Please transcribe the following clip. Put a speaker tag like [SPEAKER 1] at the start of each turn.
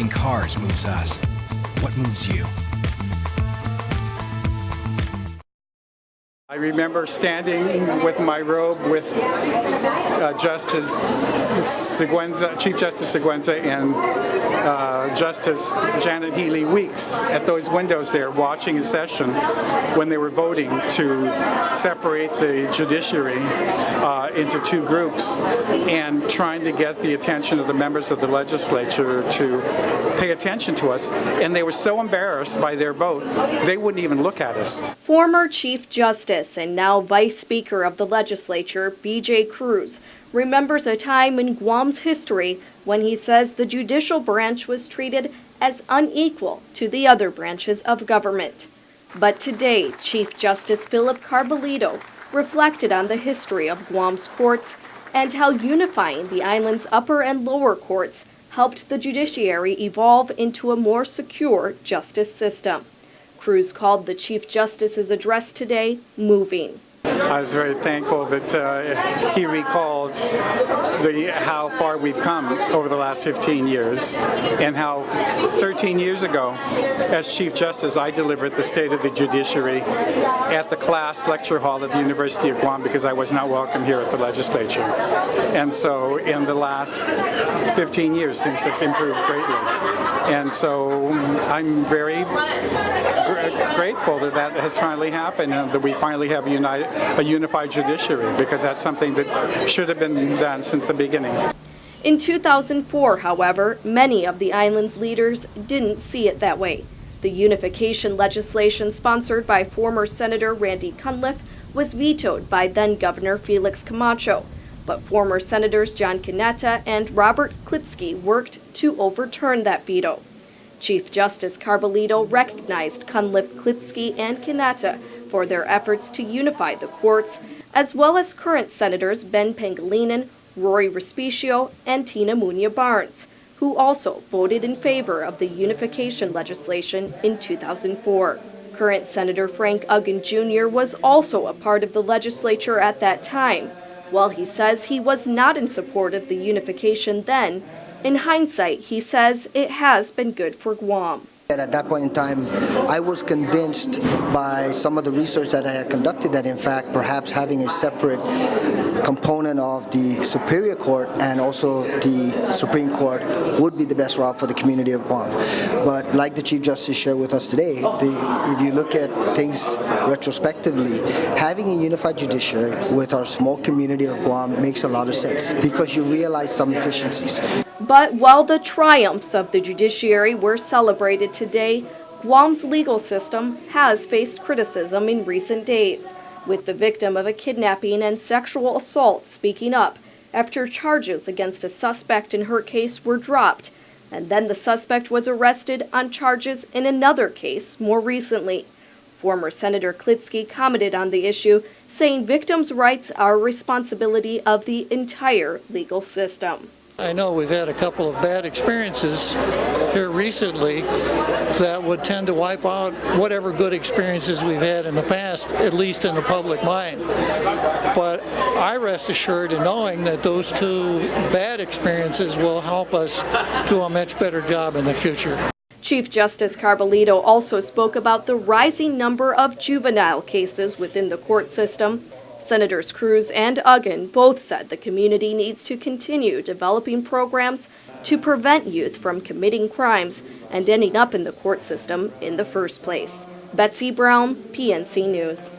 [SPEAKER 1] making cars moves us. What moves you?
[SPEAKER 2] I remember standing with my robe with Justice Seguenza, Chief Justice Seguenza and Justice Janet Healy Weeks at those windows there watching a session when they were voting to separate the judiciary into two groups and trying to get the attention of the members of the legislature to pay attention to us. And they were so embarrassed by their vote, they wouldn't even look at us.
[SPEAKER 3] Former Chief Justice and now Vice Speaker of the Legislature, B.J. Cruz, remembers a time in Guam's history when he says the judicial branch was treated as unequal to the other branches of government. But today, Chief Justice Philip Carbolito reflected on the history of Guam's courts and how unifying the island's upper and lower courts helped the judiciary evolve into a more secure justice system. Cruz called the Chief Justice's address today moving.
[SPEAKER 2] I was very thankful that he recalled how far we've come over the last 15 years and how 13 years ago, as Chief Justice, I delivered the State of the Judiciary at the class lecture hall at the University of Guam because I was not welcome here at the legislature. And so in the last 15 years, things have improved greatly. And so I'm very grateful that that has finally happened and that we finally have a unified judiciary, because that's something that should have been done since the beginning.
[SPEAKER 3] In 2004, however, many of the island's leaders didn't see it that way. The unification legislation sponsored by former Senator Randy Cunliffe was vetoed by then-Governor Felix Camacho, but former Senators John Caneta and Robert Klitsky worked to overturn that veto. Chief Justice Carbolito recognized Cunliffe, Klitsky, and Caneta for their efforts to unify the courts, as well as current Senators Ben Pangilinan, Rory Respicio, and Tina Muña Barnes, who also voted in favor of the unification legislation in 2004. Current Senator Frank Uggan Jr. was also a part of the legislature at that time. While he says he was not in support of the unification then, in hindsight, he says it has been good for Guam.
[SPEAKER 4] At that point in time, I was convinced by some of the research that I had conducted that, in fact, perhaps having a separate component of the Superior Court and also the Supreme Court would be the best route for the community of Guam. But like the Chief Justice shared with us today, if you look at things retrospectively, having a unified judiciary with our small community of Guam makes a lot of sense because you realize some efficiencies.
[SPEAKER 3] But while the triumphs of the judiciary were celebrated today, Guam's legal system has faced criticism in recent days, with the victim of a kidnapping and sexual assault speaking up after charges against a suspect in her case were dropped, and then the suspect was arrested on charges in another case more recently. Former Senator Klitsky commented on the issue, saying victims' rights are a responsibility of the entire legal system.
[SPEAKER 5] I know we've had a couple of bad experiences here recently that would tend to wipe out whatever good experiences we've had in the past, at least in the public mind. But I rest assured in knowing that those two bad experiences will help us do a much better job in the future.
[SPEAKER 3] Chief Justice Carbolito also spoke about the rising number of juvenile cases within the court system. Senators Cruz and Uggan both said the community needs to continue developing programs to prevent youth from committing crimes and ending up in the court system in the first place. Betsy Brown, PNC News.